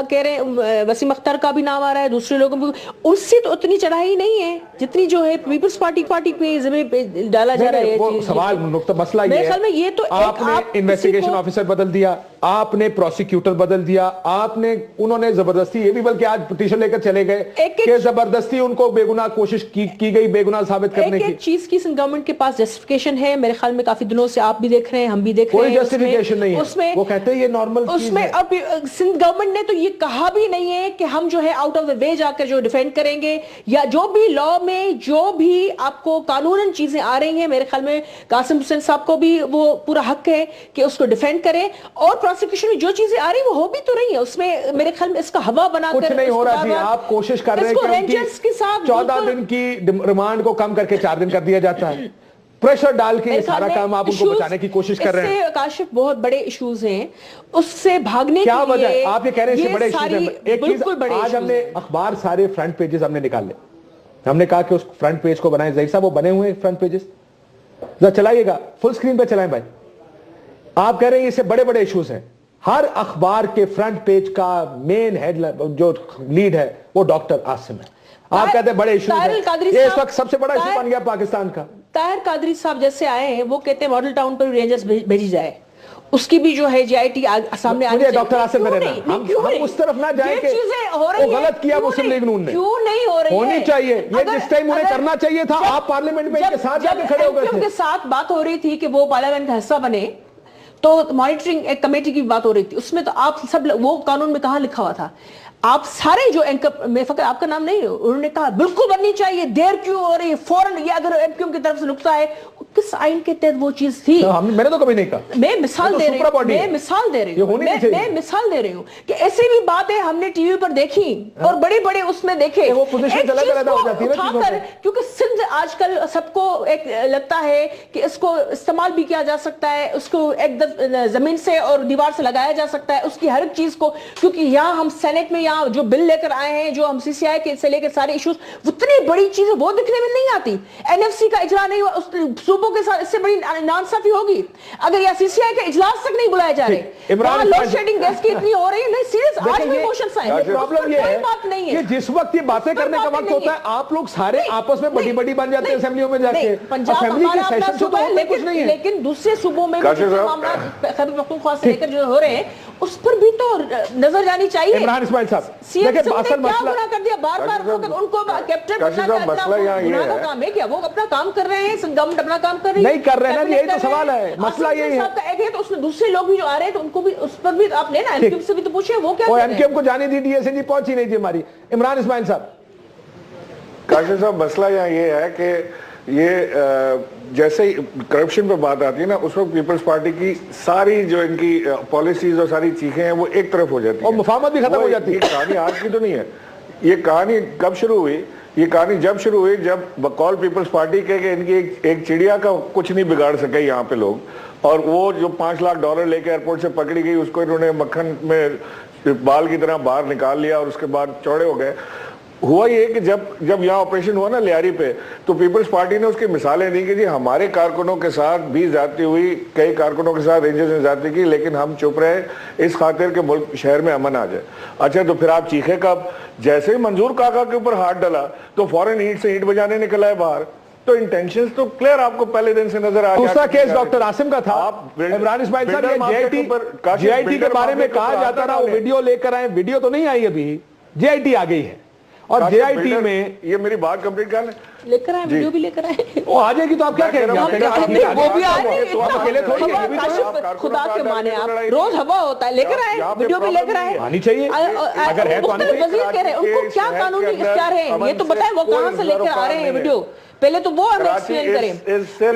کہہ رہے ہیں، وسیم اختر کا بھی نام آ رہا ہے، دوسرے لوگوں بھی، اس سے تو اتنی چڑھائی نہیں ہے جتنی جو ہے پیپلز پارٹی پہ زمین پہ ڈالا جا رہا ہے. وہ سوال نقطہ مسئلہ یہ میرے خیال میں یہ تو آپ نے انویسٹیگیشن آفیسر بدل دیا، آپ نے پروسیکیوٹر بدل دیا، انہوں نے زبردستی، یہ بھی بلکہ آج پٹیشن لے کر چلے گئے کہ زبردستی ان کو بے گناہ کوشش کی گئی بے گناہ ثابت کرنے کی. ایک چیز کی سندھ گورنمنٹ کے پاس جسٹیفیکیشن ہے، میرے خیال میں کافی دنوں سے آپ بھی دیکھ رہے ہیں، ہم بھی دیکھ رہے ہیں. کوئی جسٹیفیکیشن نہیں ہے، وہ کہتے ہیں یہ نارمل چیز ہے. اس میں اب سندھ گورنمنٹ نے تو یہ کہا بھی نہیں ہے کہ ہم جو ہے آؤٹ آف دا وے جا کر جو ڈیفینڈ کریں گے، یا جو بھی لا میں جو بھی آپ کو قانوناً چیزیں آ رہی ہیں، میرے خیال میں قاسم حسین صاحب کو بھی وہ پورا حق ہے کہ اس کو ڈیفینڈ کریں. اور پروسیکیوشن میں جو چیزیں آ رہی ہیں وہ ہو بھی تو رہی ہیں، اس میں میرے خیال میں اس کا ہوا بنا کر کچھ نہیں ہو رہا جی. آپ کوشش کر رہے ہیں کہ 14 دن کی ریمانڈ کو کم کر کے 4 دن کر دیا جاتا ہے. پریشر ڈال کے یہ سارا کام آپ ان کو بچانے کی کوشش کر رہے ہیں. اس سے کاشف بہت بڑے ایشوز ہیں، اس سے بھاگنے کیا وجہ ہے؟ آپ یہ کہہ رہے ہیں بڑے ایشوز ہیں. ایک چیز آج ہم نے اخبار سارے فرنٹ پیجز ہم نے نکال لے، ہم نے کہا کہ اس فرنٹ پیج کو بنائیں. ظہیر صاحب وہ بنے ہوئے ہیں فرنٹ پیجز، ذرا چلائیے گا فل سکرین پہ چلائیں بھائی. آپ کہہ رہے ہیں اس سے بڑے بڑے ایشوز ہیں. ہر اخبار کے فرنٹ پیج کا مین ہیڈ جو لیڈ ہے وہ ڈاکٹر عاصم ہے. آپ کہتے ہیں بڑے ایشوز ہیں، یہ اس وقت سب سے بڑا ایشو بن گیا پاکستان کا. طاہر قادری صاحب جیسے آئے ہیں، وہ کہتے ہیں ماڈل ٹاؤن پر رینجرز بھیجی جائے، اس کی بھی جو ہے جے آئی ٹی سامنے آنے چاہیے. ڈاکٹر عاصم میرے نام ہم اس طرف نہ جائیں کہ وہ غلط کیا مسلم لیگ نون نے. کیوں نہیں ہو رہی ہے؟ ہونی چاہیے. یہ جس ٹائم انہیں کرنا چاہیے تھا، آپ پارلیمنٹ میں ان کے ساتھ جا کے کھڑے ہو گئے تھے. کے ساتھ بات ہو رہی تھی کہ وہ پارلیمنٹ کا حصہ بنے، تو مانیٹرنگ ایک کمیٹی کی بات ہو رہی تھی، اس میں تو آپ سب، وہ قانون میں کہاں لکھا ہوا تھا؟ آپ سارے جو اینکر، میں فقط آپ کا نام نہیں، انہوں نے کہا بالکل بننی چاہیے، دیر کیوں ہو رہی ہے فوراً. یہ اگر ایم کیو ایم کی طرف سے نقطہ ہے، کس آئین کے تحت وہ چیز تھی؟ میں نے تو کبھی نہیں کہا. میں مثال دے رہی ہوں کہ ایسی بھی باتیں ہم نے ٹی وی پر دیکھی اور بڑے بڑے اس میں دیکھے. کیونکہ سندھ آج کل سب کو ایک لگتا ہے کہ اس کو استعمال بھی کیا جا سکتا ہے، اس کو ایک زمین سے اور دیوار سے لگایا جا سکتا ہے، اس کی ہر ایک چیز کو. کیونکہ یہاں ہم سینٹ میں یہاں جو بل لے کر آئے ہیں، جو ہم سی سی آئی کے سے لے کر سارے ایشوز، اتنی بڑی چیزیں وہ دکھنے میں نہیں آتی. این ایف سی کا اجرا نہیں ہوا، सूबों के साथ इससे बड़ी नाइंसाफी होगी अगर यह सीसीआई के इजलास तक नहीं बुलाए जा रहे। लोड शेडिंग गैस की इतनी हो रही है, नहीं सीरियस, आज भी मोशंस आए। प्रॉब्लम ये है कि जिस वक्त ये बातें करने का वक्त होता है आप लोग सारे आपस में बड़ी बड़ी बन जाते हैं असेंबलियों में जाके। पंजाब हमारा अपना सूबा है, लेकिन दूसरे सूबों में मामला खैबर पख्तूनख्वा से लेकर जो हो रहे हैं उस पर भी तो नजर जानी चाहिए। इमरान इस्माइल साहब, देखिए असल मसला क्या कर दिया, बार-बार उनको कैप्टन बनना काम है क्या? वो अपना काम कर रहे हैं, गवर्नमेंट अपना काम कर रही है, नहीं कर रहे हैं ना, यही तो सवाल है, मसला यही है। तो उसमें दूसरे लोग भी जो आ रहे हैं तो उनको भी उस पर भी आप लेना, एमक्यूएम से भी तो पूछे वो क्या कर रहे हैं। एमक्यूएम को जाने दी, डीएसएनजी पहुंची नहीं थी हमारी। इमरान इस्माइल साहब, काशिफ साहब, मसला यहाँ ये है कि ये जैसे ही करप्शन पे बात आती है ना, उस वक्त पीपल्स पार्टी की सारी जो इनकी पॉलिसीज और सारी चीजें हैं वो एक तरफ हो जाती है और मुफाहमत भी खत्म हो जाती है। कहानी आज की तो नहीं है, ये कहानी कब शुरू हुई? ये कहानी जब शुरू हुई जब बकौल पीपल्स पार्टी के इनकी एक चिड़िया का कुछ नहीं बिगाड़ सके यहाँ पे लोग, और वो जो $5 लाख लेके एयरपोर्ट से पकड़ी गई उसको इन्होंने मक्खन में बाल की तरह बाहर निकाल लिया और उसके बाद चौड़े हो गए। हुआ ये कि जब यहाँ ऑपरेशन हुआ ना लियारी पे, तो पीपल्स पार्टी ने उसकी मिसालें दी कि जी हमारे कारकुनों के साथ भी ज्यादती हुई, कई कारकुनों के साथ रेंजर्स ने ज्यादती की, लेकिन हम चुप रहे इस खातिर के मुल्क शहर में अमन आ जाए। अच्छा, तो फिर आप चीखे कब? जैसे ही मंजूर काका के ऊपर हाथ डाला तो फौरन ईंट से ईंट बजाने निकला है बाहर। तो इंटेंशंस तो क्लियर आपको पहले दिन से नजर आ गया। दूसरा केस डॉक्टर आसिम का था। इमरान इस्माइल साहब, जेआईटी के बारे में कहा जाता था वो वीडियो लेकर आए, वीडियो तो नहीं आई अभी, जेआईटी आ गई है और जेआईटी में, ये मेरी बात कंप्लीट कर लेकर आए, वीडियो भी लेकर आए, वो आ जाएगी तो आप क्या कहेंगे? वो भी अकेले थोड़ी है, खुदा के माने आप रोज हवा होता है, लेकर आए, वीडियो भी लेकर आए, आनी चाहिए अगर है तो आनी चाहिए। वजीर कह रहे हैं उनको क्या कानूनी इख्तियार है ये तो बताएं, वो कहां से लेकर आ रहे हैं वीडियो, पहले तो वो हमें एक्सप्लेन करें।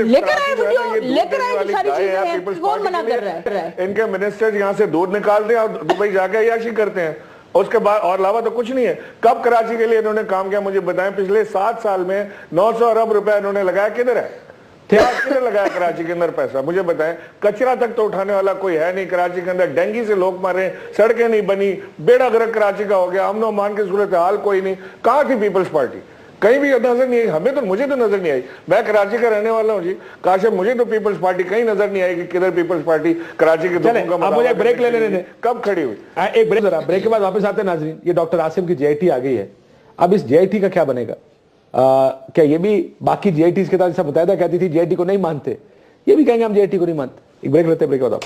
लेकर आए वीडियो, लेकर आए की सारी चीजें हैं, कौन मना कर रहा है? इनके मिनिस्टर यहाँ से दूध निकालते हैं और दुबई जाके अय्याशी करते हैं, उसके बाद और अलावा तो कुछ नहीं है। कब कराची के लिए इन्होंने काम किया मुझे बताएं? पिछले 7 साल में 900 अरब रुपए इन्होंने लगाया, किधर है? किधर लगाया कराची के अंदर पैसा? मुझे बताएं। कचरा तक तो उठाने वाला कोई है नहीं कराची के अंदर, डेंगू से लोग मरे, सड़कें नहीं बनी, बेड़ा गर्क कराची का हो गया, अमन अमान की सूरत हाल कोई नहीं। कहाँ थी पीपल्स पार्टी? कहीं भी नजर नहीं आई हमें, तो मुझे तो नजर नहीं आई। मैं कराची का रहने वाला हूँ जी काशिफ, मुझे तो पीपल्स पार्टी कहीं नजर नहीं आई कि किधर पीपल्स पार्टी कराची के चले, अब मुझे ब्रेक ले लेने दें। कब खड़ी हुई? एक ब्रेक, जरा ब्रेक के बाद वापस आते हैं नाजरीन। ये डॉक्टर आसिम की जेआईटी आ गई है, अब इस जेआईटी का क्या बनेगा? क्या ये भी बाकी जेआईटी के साथ मुतहदा कहती थी जेआईटी को नहीं मानते, ये भी कहेंगे हम जेआईटी को नहीं मानते? एक ब्रेक लेते हैं, ब्रेक के बाद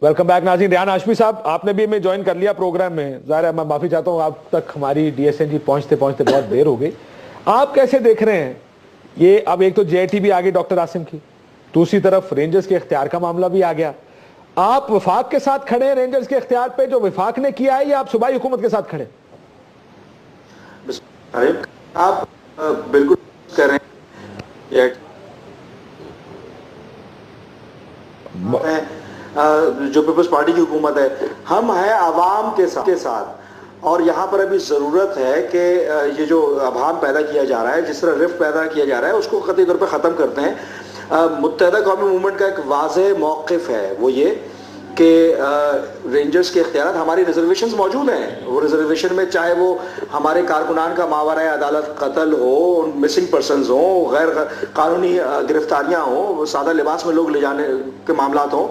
वेलकम बैक नाज़रीन। रेहान हाशमी साहब, आपने भी हमें ज्वाइन कर लिया प्रोग्राम में, ज़ाहिर है मैं माफ़ी चाहता हूँ आप तक हमारी डीएसएनजी पहुँचते पहुँचते बहुत देर हो गई। आप कैसे देख रहे हैं ये? अब एक तो जेआईटी भी आ गई डॉक्टर आसिम की, दूसरी तरफ रेंजर्स के इख्तियार का मामला भी आ गया। आप वफाक के साथ खड़े हैं रेंजर्स के इख्तियार पे जो वफाक ने किया है, या आप सूबाई हुकूमत के साथ खड़े? आप बिल्कुल कह रहे हैं, जो पीपल्स पार्टी की हुकूमत है, हम हैं आवाम के साथ, और यहाँ पर अभी ज़रूरत है कि ये जो अभाम पैदा किया जा रहा है, जिस तरह रिफ्ट पैदा किया जा रहा है, उसको कतई तौर पर ख़त्म करते हैं। मुत्तहदा कौमी मूवमेंट का एक वाज़ेह मौक़िफ़ है, वो ये कि रेंजर्स के इख्तियारात, हमारी रिजर्वेशंस मौजूद हैं। वो रिजर्वेशन में चाहे वो हमारे कारकुनान का मावराए अदालत कत्ल हो, मिसिंग पर्सनस हो, गैर कानूनी गिरफ्तारियाँ हो, सादा लिबास में लोग ले जाने के मामलात हों,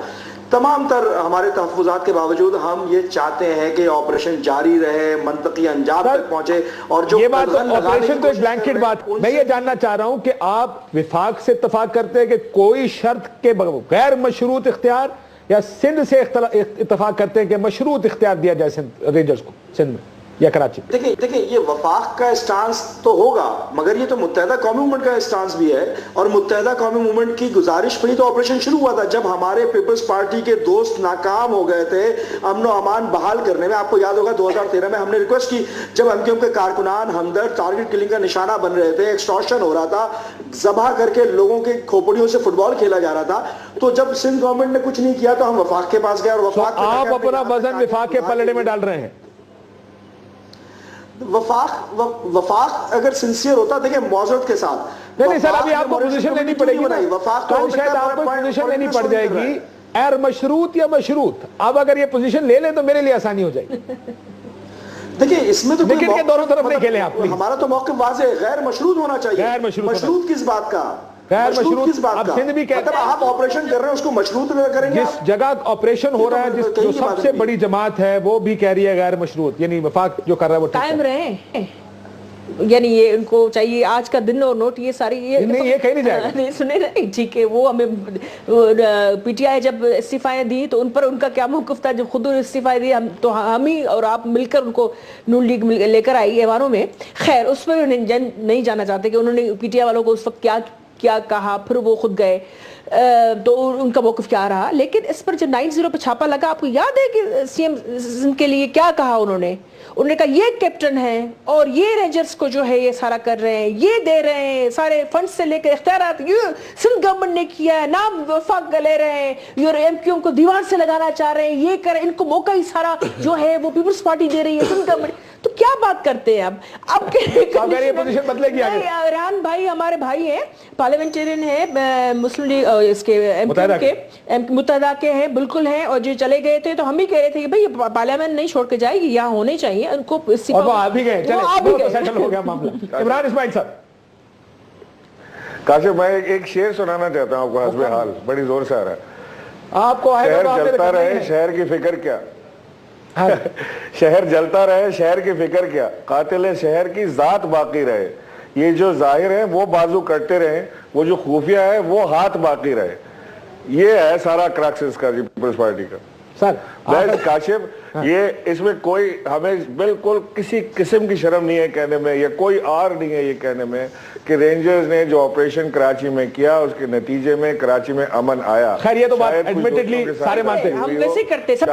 तमाम तर हमारे तहफ़्फ़ुज़ात के बावजूद हम ये चाहते हैं कि ऑपरेशन जारी रहे, मंतकी अंजाम तक पहुंचे। और जो ये बात ऑपरेशन तो एक ब्लैंकेट बात, मैं ये जानना चाह रहा हूं कि आप विफाक से इत्तफाक करते हैं कि कोई शर्त के गैर मशरूत इख्तियार, या सिंध से इत्तफाक करते हैं कि मशरूत इख्तियार दिया जाए रेंजर्स को सिंध में या कराची? देखिए ये वफाक का स्टांस तो होगा, मगर ये तो मुत्तहदा कौमी मूवमेंट का स्टांस भी है, और मुत्तहदा कौमी मूवमेंट की गुजारिश पर ही तो ऑपरेशन शुरू हुआ था। जब हमारे पीपल्स पार्टी के दोस्त नाकाम हो गए थे अमन अमान बहाल करने में, आपको याद होगा 2013 में हमने रिक्वेस्ट की, जब एमक्यूएम के कारकुनान हमदर्द टारगेट किलिंग का निशाना बन रहे थे, एक्सटॉर्शन हो रहा था, ज़बह करके लोगों के खोपड़ियों से फुटबॉल खेला जा रहा था, तो जब सिंध गवर्नमेंट ने कुछ नहीं किया तो हम वफाक के पास गए, और वफाक आप अपना वजन विफाक के पलड़े में डाल रहे हैं। वफाक अगर सिंसियर होता, देखिए मौजूद के साथ नहीं सर, अभी आपको पोजीशन लेनी पड़ेगी ना, वफाक तो शायद आपको पोजीशन लेनी पड़ जाएगी, एर मशरूत या मशरूत। अब अगर ये पोजीशन ले लें तो मेरे लिए आसानी हो जाएगी। دیکھیں اس میں تو کرکٹ کے دونوں طرف نہیں کھیلے آپ، ہمارا تو موقف واضح ہے، غیر مشروط ہونا چاہیے. مشروط کس بات کا؟ غیر مشروط کس بات کا؟ مطلب آپ آپریشن کر رہے ہیں اس کو مشروط کریں گے؟ جس جگہ آپریشن ہو رہا ہے جو سب سے بڑی جماعت ہے وہ بھی کہہ رہی ہے غیر مشروط، یعنی وفاق جو کر رہا ہے وہ قائم رہے. یعنی یہ ان کو چاہیے آج کا دن اور نوٹ یہ ساری یہ کہیں نہیں جائے گا. نہیں سنیں نہیں ٹھیک ہے. وہ ہمیں پی ٹی آئی جب استعفائیں دی تو ان پر ان کا کیا موقف تھا جب خود استعفائیں دی، تو ہم ہی اور آپ مل کر ان کو نون لیگ لے کر آئی ایوانوں میں. خیر اس پہ نہیں جانا چاہتے کہ انہوں نے پی ٹی آئی والوں کو اس وقت کیا کہا، پھر وہ خود گئے تو ان کا موقف کیا رہا. لیکن اس پر جب 9-0 پہ چھاپا لگا، آپ کو یاد ہے کہ سی ایم کے لیے کیا کہا انہوں نے کہا یہ کیپٹن ہے اور یہ رینجرز کو جو ہے یہ سارا کر رہے ہیں، یہ دے رہے ہیں سارے فنڈ سے لے کر اختیارات یہ سندھ گورنمنٹ نے کیا ہے، نام وفاق لے رہے ہیں، یہ ایم کیو کو دیوار سے لگانا چاہ رہے ہیں، یہ کر ان کو موقع ہی سارا جو ہے وہ پیپلز پارٹی دے رہی ہے سندھ گورنمنٹ. تو کیا بات کرتے ہیں اب پوزیشن بدلے گی آگے. ریحان بھائی ہمارے بھائی ہیں، پارلیمنٹرین ہیں، مسلم لیگ اس کے متحدہ کے ہیں، بالکل ہیں، اور جو چلے گئے تھے تو ہم بھی کہہ رہے تھے کہ بھئی پارلیمنٹ نہیں چھوڑ کے جائے گی، یہاں ہونے چاہیے ان کو. اور وہ آ بھی گئے، چلے سیٹل ہو گیا معاملہ. عمران اسماعیل صاحب. کاشف میں ایک شعر سنانا چاہتا ہوں آپ کو، حسب حال بڑی زور سے آ رہا ہے. آپ کو شہر جلتا رہے شہر کی فکر کیا، شہر جلتا رہے شہر کی فکر کیا، قاتل شہر کی ذات باقی رہے. یہ جو ظاہر ہے وہ بازو کرتے رہے، وہ جو خفیہ ہے وہ ہاتھ باقی رہے. یہ ہے سارا کریکسس کا پیپلز پارٹی کا. سر کاشف یہ اس میں کوئی ہمیں بالکل کسی قسم کی شرم نہیں ہے کہنے میں، یا کوئی آر نہیں ہے یہ کہنے میں کہ رینجرز نے جو آپریشن کراچی میں کیا اس کے نتیجے میں کراچی میں امن آیا. خیر یہ تو بات ایڈمیٹڈلی سارے مانتے ہیں، ہم ویسے کرتے سب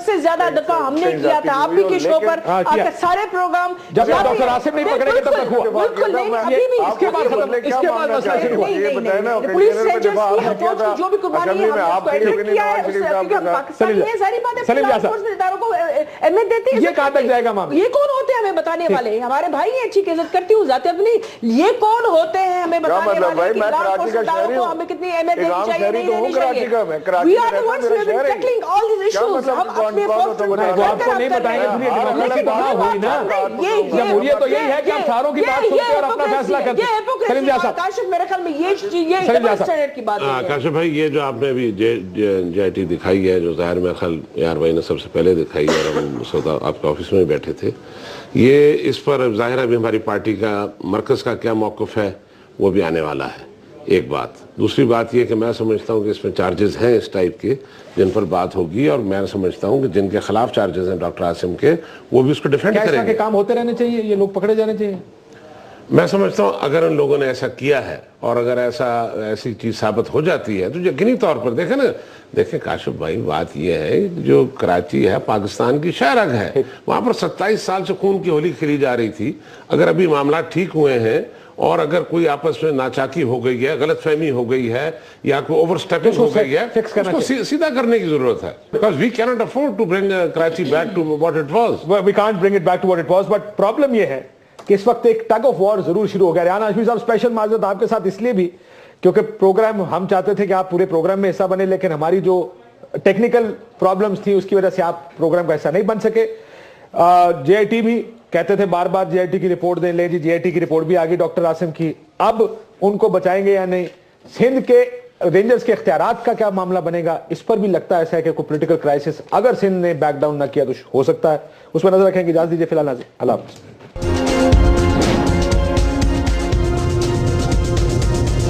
سے زیادہ دفعہ ہم نے کیا تھا آپ ہی کے شو پر آ کر سارے پروگرام. جب ڈاکٹر عاصم نہیں پکڑے گے تب تک ہوا. بالکل نہیں، ابھی بھی اس کے بعد مسئلہ شروع ہوا. پولیس رینجرز کی اپروچ کی جو بھی قربانی ہے ہم نے اس کو کیا ہے، اس سے پاکستان یہ ساری باتیں اداروں کو اہمیت دیتے ہیں. یہ کہاں تک جائے گا معاملہ؟ یہ کون ہوتے ہیں ہمیں بتانے والے؟ ہمارے بھائی ہیں، اچھی عزت کرتی ہوں ذات اپنی. یہ کون ہوتے ہیں ہمیں بتانے والے کہ لارڈ فورس اداروں کو ہمیں کتنی اہمیت دینی چاہیے نہیں دینی چاہیے؟ We are the ones who have been tackling all these issues. ہم اپنے فورس وہ آپ کو نہیں بتائیں گے. جمہوریت تو یہی ہے کہ ہم ساروں کی بات سنتے اور اپنا فیصلہ کرتے ہیں. کاشف میرے خیال میں یہ ڈبل اسٹینڈرڈ کی بات ہے. کاشف بھائی یہ جو آپ نے ابھی جے آئی ٹی دکھائی ہے، جو ظاہر میں خل یار بھائی نے سب سے پہلے دکھائی ہے اور ہم آپ کے آفس میں بیٹھے تھے، یہ اس پر ظاہر ابھی ہماری پارٹی کا مرکز کا کیا موقف ہے وہ بھی آنے والا ہے. ایک بات. دوسری بات یہ کہ میں سمجھتا ہوں کہ اس میں چارجز ہیں اس ٹائپ کے جن پر بات ہوگی، اور میں سمجھتا ہوں کہ جن کے خلاف چارجز ہیں ڈاکٹر عاصم کے وہ بھی اس کو ڈیفینڈ کریں گے. کیا اس کے کام ہوتے رہنے چاہیے، یہ لوگ پکڑے جانے چاہیے؟ میں سمجھتا ہوں اگر ان لوگوں نے ایسا کیا ہے اور اگر ایسی چیز ثابت ہو جاتی ہے تو یقینی طور پر دیکھیں کاشف بھائی بات یہ ہے جو کراچی ہے پاکستان کی شہرگ ہے، وہاں پر 27 سال سے خون کی ہولی کھیلی جا رہی تھی. اگر ابھی معاملات ٹھیک ہوئے ہیں اور اگر کوئی آپس میں ناچاکی ہو گئی ہے، غلط فہمی ہو گئی ہے یا کوئی اوور سٹیپنگ ہو گئی ہے، اس کو سیدھا کرنے کی ضرورت ہے. Because we cannot afford to bring Karachi back to what it was. We can't bring it back to what it was, but problem یہ ہے کہ اس وقت ایک ٹگ آف وار ضرور شروع ہو گیا. ریحان ہاشمی صاحب اسپیشل معذرت آپ کے ساتھ اس لیے بھی کیونکہ پروگرام ہم چاہتے تھے کہ آپ پورے پروگرام میں حصہ بنے، لیکن ہماری جو ٹیکنیکل پرابلمز تھی اس کی وجہ سے آپ پروگرام کا حصہ نہیں بن سکے. جے آئی ٹی بھی کہتے تھے بار بار جے آئی ٹی کی رپورٹ دیں، لے جی جے آئی ٹی کی رپورٹ بھی آگئی ڈاکٹر عاصم کی. اب ان کو بچائیں گے یا نہیں؟ سندھ کے رینجرز کے اختیارات کا کیا معاملہ بنے گا؟ اس پر بھی لگتا ہے ایسا ہے کہ کوئی پولیٹیکل کرائسس اگر سندھ نے بیک ڈاؤن نہ کیا تو ہو سکتا ہے. اس پر نظر رکھیں گے. اجازت دیجیے فی الحال. اللہ حافظ.